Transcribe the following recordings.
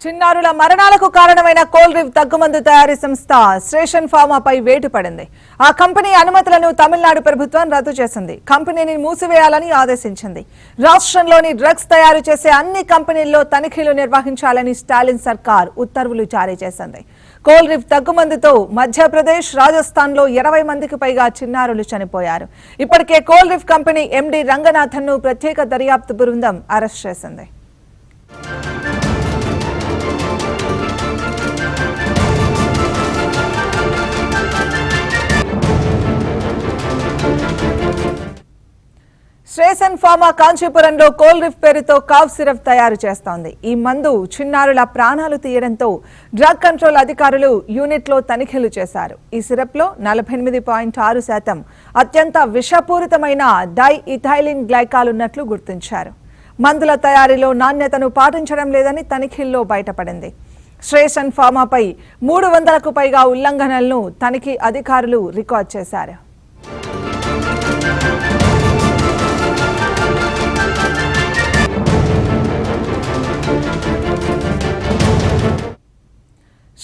చిన్నారుల మరణాలకు కారణమైన కోల్రివ్ తగ్గుమందు తయారీ సంస్థ శ్రేషన్ ఫార్మాపై వేటు పడింది. ఆ కంపెనీ అనుమతులను తమిళనాడు ప్రభుత్వం రద్దు చేసింది. కంపెనీని మూసివేయాలని ఆదేశించింది. రాష్ట్రంలోని డ్రగ్స్ తయారు చేసే అన్ని కంపెనీల్లో తనిఖీలు నిర్వహించాలని స్టాలిన్ సర్కార్ ఉత్తర్వులు జారీ చేసింది. కోల్రివ్ తగ్గుమందుతో మధ్యప్రదేశ్, రాజస్థాన్లో 20 మందికి పైగా చిన్నారులు చనిపోయారు. ఇప్పటికే కోల్రివ్ కంపెనీ ఎండీ రంగనాథన్ను ప్రత్యేక దర్యాప్తు బృందం అరెస్ట్ చేసింది. శ్రేషన్ ఫార్మా కాంచీపురంలో కోల్రివ్ పేరుతో కాఫ్ సిరప్ తయారు చేస్తోంది. ఈ మందు చిన్నారుల ప్రాణాలు తీయడంతో డ్రగ్ కంట్రోల్ అధికారులు యూనిట్లో తనిఖీలు చేశారు. ఈ సిరప్లో 48.6% అత్యంత విషపూరితమైన డైఇథైలిన్ గ్లైకాల్ ఉన్నట్లు గుర్తించారు. మందుల తయారీలో నాణ్యతను పాటించడం లేదని తనిఖీల్లో బయటపడింది. శ్రేషన్ ఫార్మాపై 300కు పైగా ఉల్లంఘనలను తనిఖీ అధికారులు రికార్డు చేశారు.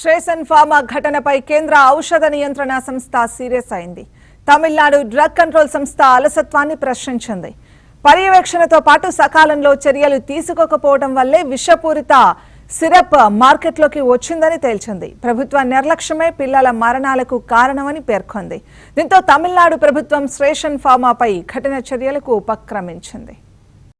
శ్రేషన్ ఫార్మా ఘటనపై కేంద్ర ఔషధ నియంత్రణ సంస్థ సీరియస్ అయింది. తమిళనాడు డ్రగ్ కంట్రోల్ సంస్థ అలసత్వాన్ని ప్రశ్నించింది. పర్యవేక్షణతో పాటు సకాలంలో చర్యలు తీసుకోకపోవడం వల్లే విషపూరిత సిరప్ మార్కెట్లోకి వచ్చిందని తేల్చింది. ప్రభుత్వ నిర్లక్ష్యమే పిల్లల మరణాలకు కారణమని పేర్కొంది. దీంతో తమిళనాడు ప్రభుత్వం శ్రేషన్ ఫార్మాపై కఠిన చర్యలకు ఉపక్రమించింది.